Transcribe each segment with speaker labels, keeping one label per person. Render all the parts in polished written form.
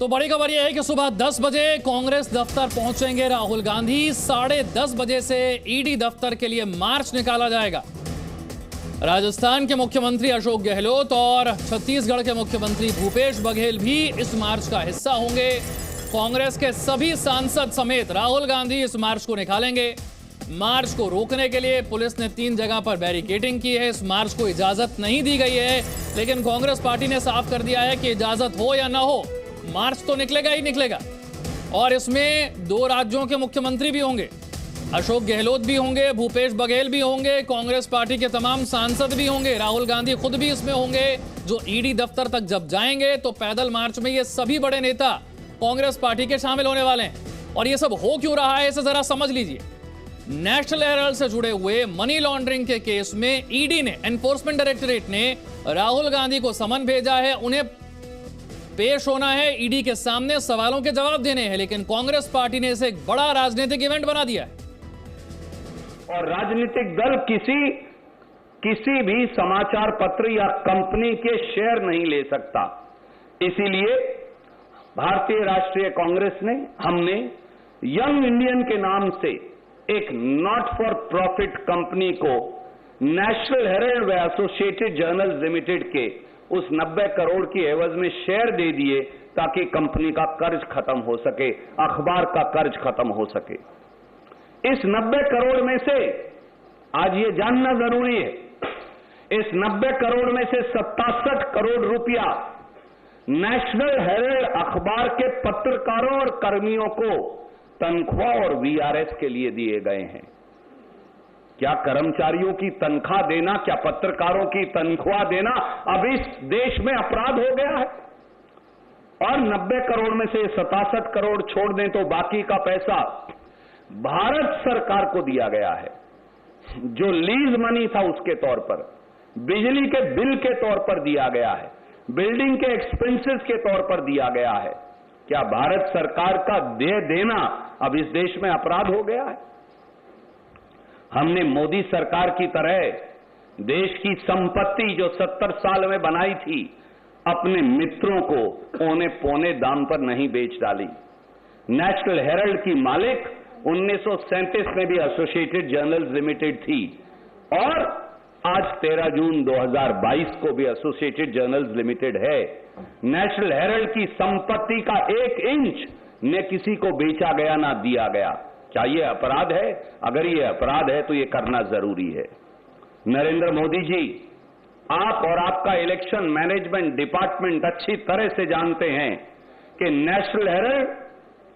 Speaker 1: तो बड़ी खबर यह है कि सुबह 10 बजे कांग्रेस दफ्तर पहुंचेंगे राहुल गांधी। 10:30 बजे से ईडी दफ्तर के लिए मार्च निकाला जाएगा। राजस्थान के मुख्यमंत्री अशोक गहलोत और छत्तीसगढ़ के मुख्यमंत्री भूपेश बघेल भी इस मार्च का हिस्सा होंगे। कांग्रेस के सभी सांसद समेत राहुल गांधी इस मार्च को निकालेंगे। मार्च को रोकने के लिए पुलिस ने 3 जगह पर बैरिकेडिंग की है। इस मार्च को इजाजत नहीं दी गई है, लेकिन कांग्रेस पार्टी ने साफ कर दिया है कि इजाजत हो या ना हो, मार्च तो निकलेगा ही निकलेगा। और इसमें 2 राज्यों के मुख्यमंत्री भी होंगे, अशोक गहलोत भी होंगे, भूपेश बघेल भी होंगे, कांग्रेस पार्टी के तमाम सांसद भी होंगे, राहुल गांधी खुद भी इसमें होंगे। जो ईडी दफ्तर तक जब जाएंगे तो पैदल मार्च में ये सभी बड़े नेता कांग्रेस पार्टी के शामिल होने वाले हैं। और ये सब हो क्यों रहा है, इसे जरा समझ लीजिए। नेशनल हेराल्ड से जुड़े हुए मनी लॉन्ड्रिंग के केस में ईडी ने, एनफोर्समेंट डायरेक्टोरेट ने राहुल गांधी को समन भेजा है। उन्हें पेश होना है ईडी के सामने, सवालों के जवाब देने हैं, लेकिन कांग्रेस पार्टी ने इसे एक बड़ा राजनीतिक इवेंट बना दिया है।
Speaker 2: और राजनीतिक दल किसी भी समाचार पत्र या कंपनी के शेयर नहीं ले सकता। इसीलिए भारतीय राष्ट्रीय कांग्रेस ने, हमने यंग इंडियन के नाम से एक नॉट फॉर प्रॉफिट कंपनी को नेशनल हेराल्ड व एसोसिएटेड जर्नल्स लिमिटेड के उस 90 करोड़ की एवज में शेयर दे दिए ताकि कंपनी का कर्ज खत्म हो सके, अखबार का कर्ज खत्म हो सके। इस 90 करोड़ में से आज ये जानना जरूरी है, इस 90 करोड़ में से 67 करोड़ रुपया नेशनल हेराल्ड अखबार के पत्रकारों और कर्मियों को तनख्वाह और वीआरएस के लिए दिए गए हैं। क्या कर्मचारियों की तनख्वाह देना, क्या पत्रकारों की तनख्वाह देना अब इस देश में अपराध हो गया है? और 90 करोड़ में से 67 करोड़ छोड़ दें तो बाकी का पैसा भारत सरकार को दिया गया है, जो लीज मनी था उसके तौर पर, बिजली के बिल के तौर पर दिया गया है, बिल्डिंग के एक्सपेंसेस के तौर पर दिया गया है। क्या भारत सरकार का दे देना अब इस देश में अपराध हो गया है? हमने मोदी सरकार की तरह देश की संपत्ति जो 70 साल में बनाई थी, अपने मित्रों को औने पौने दाम पर नहीं बेच डाली। नेशनल हेराल्ड की मालिक 1937 में भी एसोसिएटेड जर्नल्स लिमिटेड थी और आज 13 जून 2022 को भी एसोसिएटेड जर्नल्स लिमिटेड है। नेशनल हेराल्ड की संपत्ति का 1 इंच न किसी को बेचा गया ना दिया गया। क्या यह अपराध है? अगर यह अपराध है तो यह करना जरूरी है। नरेंद्र मोदी जी, आप और आपका इलेक्शन मैनेजमेंट डिपार्टमेंट अच्छी तरह से जानते हैं कि नेशनल हेराल्ड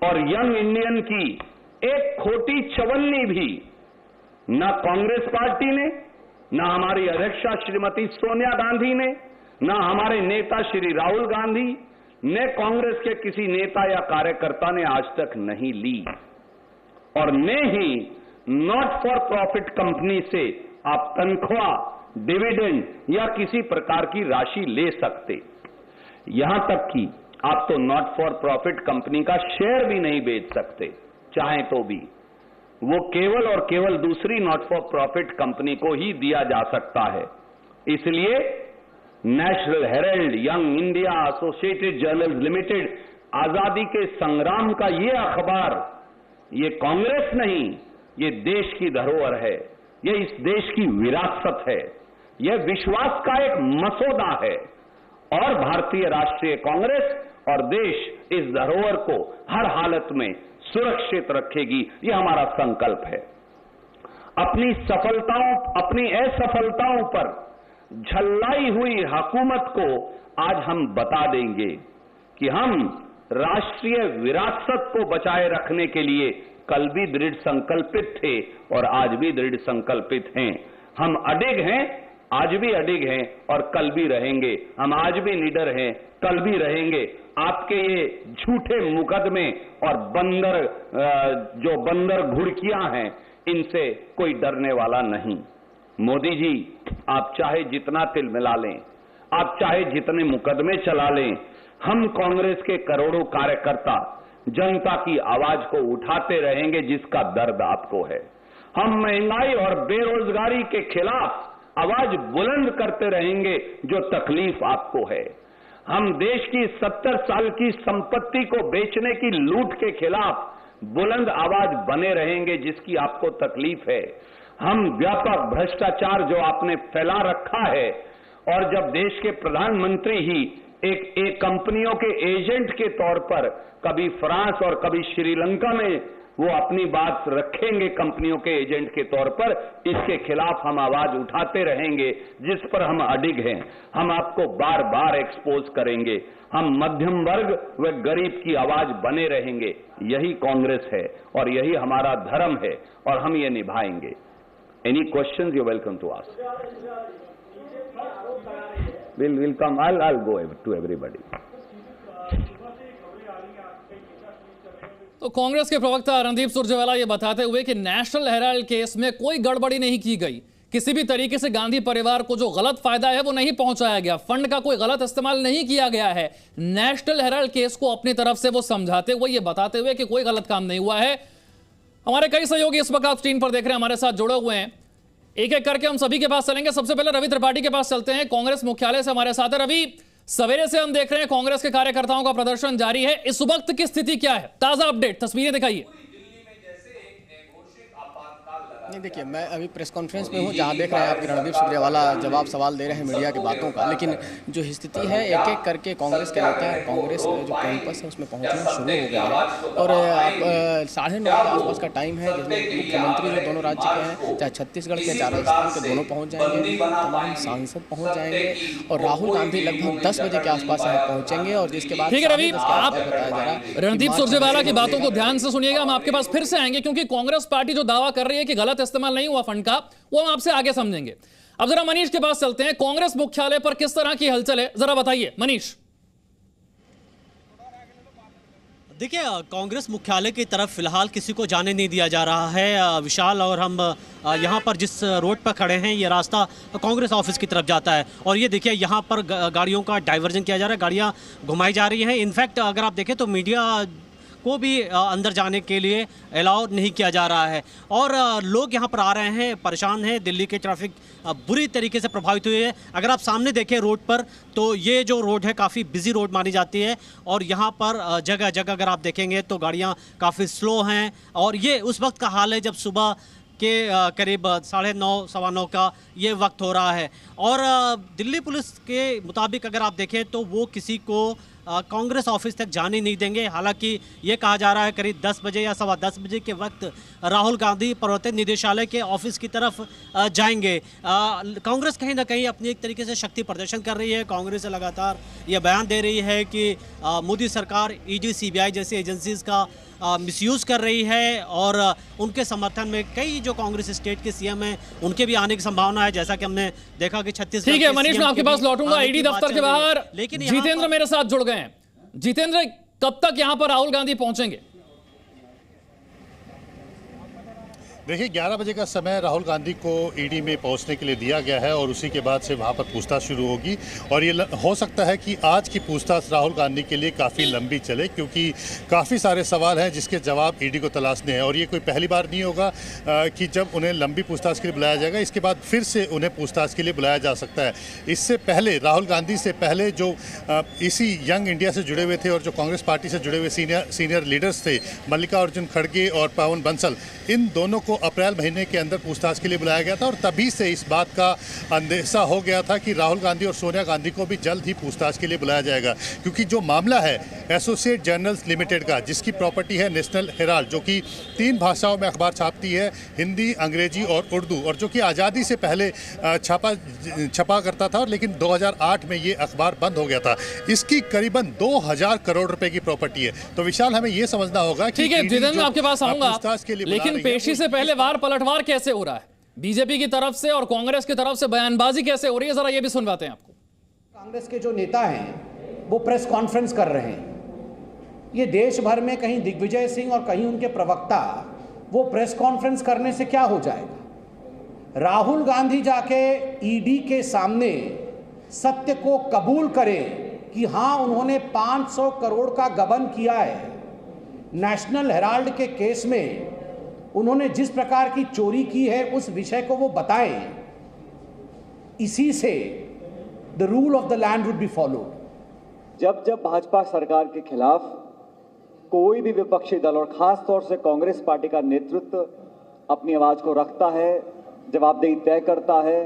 Speaker 2: और यंग इंडियन की एक खोटी चवन्नी भी न कांग्रेस पार्टी ने, न हमारी अध्यक्षा श्रीमती सोनिया गांधी ने, न हमारे नेता श्री राहुल गांधी ने, कांग्रेस के किसी नेता या कार्यकर्ता ने आज तक नहीं ली। और न ही नॉट फॉर प्रॉफिट कंपनी से आप तनख्वाह, डिविडेंड या किसी प्रकार की राशि ले सकते। यहां तक कि आप तो नॉट फॉर प्रॉफिट कंपनी का शेयर भी नहीं बेच सकते, चाहे तो भी। वो केवल और केवल दूसरी नॉट फॉर प्रॉफिट कंपनी को ही दिया जा सकता है। इसलिए national Herald, young India, associated journals limited, आजादी के संग्राम का ये अखबार, ये कांग्रेस नहीं, ये देश की धरोहर है, ये इस देश की विरासत है, यह विश्वास का एक मसौदा है। और भारतीय राष्ट्रीय कांग्रेस और देश इस धरोहर को हर हालत में सुरक्षित रखेगी, यह हमारा संकल्प है। अपनी सफलताओं, अपनी असफलताओं पर झल्लाई हुई हुकूमत को आज हम बता देंगे कि हम राष्ट्रीय विरासत को बचाए रखने के लिए कल भी दृढ़ संकल्पित थे और आज भी दृढ़ संकल्पित हैं। हम अडिग हैं, आज भी अडिग हैं और कल भी रहेंगे। हम आज भी निडर हैं, कल भी रहेंगे। आपके ये झूठे मुकदमे और जो बंदर घुड़कियां हैं, इनसे कोई डरने वाला नहीं। मोदी जी, आप चाहे जितना तिल मिला लें, आप चाहे जितने मुकदमे चला लें, हम कांग्रेस के करोड़ों कार्यकर्ता जनता की आवाज को उठाते रहेंगे जिसका दर्द आपको है। हम महंगाई और बेरोजगारी के खिलाफ आवाज बुलंद करते रहेंगे जो तकलीफ आपको है। हम देश की 70 साल की संपत्ति को बेचने की लूट के खिलाफ बुलंद आवाज बने रहेंगे, जिसकी आपको तकलीफ है। हम व्यापक भ्रष्टाचार जो आपने फैला रखा है, और जब देश के प्रधानमंत्री ही एक कंपनियों के एजेंट के तौर पर कभी फ्रांस और कभी श्रीलंका में वो अपनी बात रखेंगे कंपनियों के एजेंट के तौर पर, इसके खिलाफ हम आवाज उठाते रहेंगे, जिस पर हम अडिग हैं। हम आपको बार बार एक्सपोज करेंगे। हम मध्यम वर्ग व गरीब की आवाज बने रहेंगे। यही कांग्रेस है और यही हमारा धर्म है, और हम ये निभाएंगे। Any questions, you welcome to ask. We'll come. I'll go to everybody.
Speaker 1: तो कांग्रेस के प्रवक्ता रणदीप सुरजेवाला ये बताते हुए कि नेशनल हेराल्ड केस में कोई गड़बड़ी नहीं की गई, किसी भी तरीके से गांधी परिवार को जो गलत फायदा है वो नहीं पहुंचाया गया, फंड का कोई गलत इस्तेमाल नहीं किया गया है। नेशनल हेराल्ड केस को अपनी तरफ से वो समझाते हुए ये बताते हुए कि कोई गलत काम नहीं हुआ है। हमारे कई सहयोगी इस वक्त आप स्क्रीन पर देख रहे हैं, हमारे साथ जुड़े हुए हैं। एक एक करके हम सभी के पास चलेंगे। सबसे पहले रवि त्रिपाठी के पास चलते हैं, कांग्रेस मुख्यालय से हमारे साथ है। रवि, सवेरे से हम देख रहे हैं कांग्रेस के कार्यकर्ताओं का प्रदर्शन जारी है, इस वक्त की स्थिति क्या है? ताजा अपडेट, तस्वीरें दिखाइए।
Speaker 3: नहीं, देखिए, मैं अभी प्रेस कॉन्फ्रेंस में हूँ जहाँ देख रहे हैं आपके रणदीप सुरजेवाला जवाब सवाल दे रहे हैं मीडिया की बातों का, लेकिन जो स्थिति है एक एक करके कांग्रेस के नेता कांग्रेस जो कैंपस है उसमें पहुँचना शुरू हो गया है। और आप 9:30 के आसपास का टाइम है, जिसमें मुख्यमंत्री जो दोनों राज्य के हैं, चाहे छत्तीसगढ़ के चाहे राजस्थान के, दोनों पहुँच जाएंगे, तमाम सांसद पहुँच जाएंगे, और राहुल गांधी लगभग 10 बजे के आसपास यहाँ पहुँचेंगे। और जिसके बाद
Speaker 1: ठीक है रवि, आप रणदीप सुरजेवाला की बातों को ध्यान से सुनिएगा। हम आपके पास फिर से आएंगे, क्योंकि कांग्रेस पार्टी जो दावा कर रही है कि गलत इस्तेमाल नहीं हुआ फंड का, वो हम आपसे आगे समझेंगे। अब जरा मनीष के पास चलते हैं। कांग्रेस मुख्यालय पर किस तरह की हलचल है, जरा बताइए मनीष।
Speaker 4: देखिए, कांग्रेस मुख्यालय की तरफ फिलहाल किसी को जाने नहीं दिया जा रहा है विशाल, और हम यहाँ पर जिस रोड पर खड़े हैं ये रास्ता कांग्रेस ऑफिस की तरफ जाता है, और ये देखिए यहाँ पर गाड़ियों का डाइवर्जन किया जा रहा है, गाड़ियाँ घुमाई जा रही हैं। इनफैक्ट अगर आप देखें तो मीडिया को भी अंदर जाने के लिए अलाउ नहीं किया जा रहा है, और लोग यहाँ पर आ रहे हैं, परेशान हैं। दिल्ली की ट्रैफिक बुरी तरीके से प्रभावित हुई है। अगर आप सामने देखें रोड पर, तो ये जो रोड है काफ़ी बिजी रोड मानी जाती है, और यहाँ पर जगह जगह अगर आप देखेंगे तो गाड़ियाँ काफ़ी स्लो हैं। और ये उस वक्त का हाल है जब सुबह के करीब 9:30 सवा 9 का ये वक्त हो रहा है। और दिल्ली पुलिस के मुताबिक अगर आप देखें तो वो किसी को कांग्रेस ऑफिस तक जाने नहीं देंगे। हालांकि ये कहा जा रहा है करीब 10 बजे या 10:15 बजे के वक्त राहुल गांधी प्रवर्तन निदेशालय के ऑफिस की तरफ जाएंगे। कांग्रेस कहीं ना कहीं अपनी एक तरीके से शक्ति प्रदर्शन कर रही है। कांग्रेस लगातार ये बयान दे रही है कि मोदी सरकार ईडी सीबीआई जैसी एजेंसीज का मिसयूज कर रही है, और उनके समर्थन में कई जो कांग्रेस स्टेट के सीएम हैं उनके भी आने की संभावना है, जैसा कि हमने देखा कि छत्तीसगढ़।
Speaker 1: ठीक है मनीष, मैं आपके पास लौटूंगा। ईडी दफ्तर के बाहर लेकिन जितेंद्र मेरे साथ जुड़ गए हैं। जितेंद्र, कब तक यहां पर राहुल गांधी पहुंचेंगे?
Speaker 5: देखिए, 11 बजे का समय राहुल गांधी को ईडी में पहुंचने के लिए दिया गया है, और उसी के बाद से वहां पर पूछताछ शुरू होगी। और ये हो सकता है कि आज की पूछताछ राहुल गांधी के लिए काफ़ी लंबी चले, क्योंकि काफ़ी सारे सवाल हैं जिसके जवाब ईडी को तलाशने हैं। और ये कोई पहली बार नहीं होगा कि जब उन्हें लंबी पूछताछ के लिए बुलाया जाएगा, इसके बाद फिर से उन्हें पूछताछ के लिए बुलाया जा सकता है। इससे पहले राहुल गांधी से पहले जो इसी यंग इंडिया से जुड़े हुए थे और जो कांग्रेस पार्टी से जुड़े हुए सीनियर लीडर्स थे, मल्लिकार्जुन खड़गे और पवन बंसल, इन दोनों को अप्रैल महीने के अंदर पूछताछ के लिए बुलाया गया था। और तभी से इस बात का अंदेशा हो गया था कि राहुल गांधी और सोनिया गांधी को भी जल्द ही पूछताछ के लिए बुलाया जाएगा, क्योंकि जो मामला है एसोसिएट जर्नल्स लिमिटेड का, जिसकी प्रॉपर्टी है नेशनल हेराल्ड, जो कि 3 भाषाओं में अखबार छापती है, हिंदी, अंग्रेजी और उर्दू, और जो कि आज़ादी से पहले छपा करता था, लेकिन 2008 में ये अखबार बंद हो गया था। इसकी करीबन 2000 करोड़ रुपए की प्रॉपर्टी है। तो विशाल, हमें ये समझना होगा कि
Speaker 1: ठीक है जितेंद्र, आपके पास आऊंगा, लेकिन पेशी से पहले वार पलटवार कैसे हो रहा है बीजेपी की तरफ से और कांग्रेस की तरफ से? बयानबाजी कैसे हो रही है, जरा ये भी सुनवाते हैं आपको।
Speaker 6: कांग्रेस के जो नेता हैं वो प्रेस कॉन्फ्रेंस कर रहे हैं। ये देश भर में कहीं दिग्विजय सिंह और कहीं उनके प्रवक्ता, वो प्रेस कॉन्फ्रेंस करने से क्या हो जाएगा? राहुल गांधी जाके ईडी के सामने सत्य को कबूल करें कि हां उन्होंने 500 करोड़ का गबन किया है। नेशनल हेराल्ड के केस में उन्होंने जिस प्रकार की चोरी की है उस विषय को वो बताएं। इसी से the rule of the land would be followed.
Speaker 7: जब जब भाजपा सरकार के खिलाफ कोई भी विपक्षी दल और खास तौर से कांग्रेस पार्टी का नेतृत्व अपनी आवाज को रखता है, जवाबदेही तय करता है,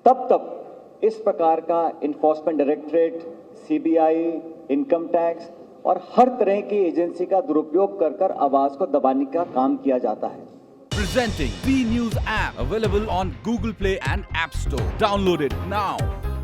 Speaker 7: तब इस प्रकार का enforcement directorate, CBI, income tax और हर तरह की एजेंसी का दुरुपयोग कर आवाज को दबाने का काम किया जाता है।
Speaker 8: Presenting B News app, available on Google Play and App Store. Download it now.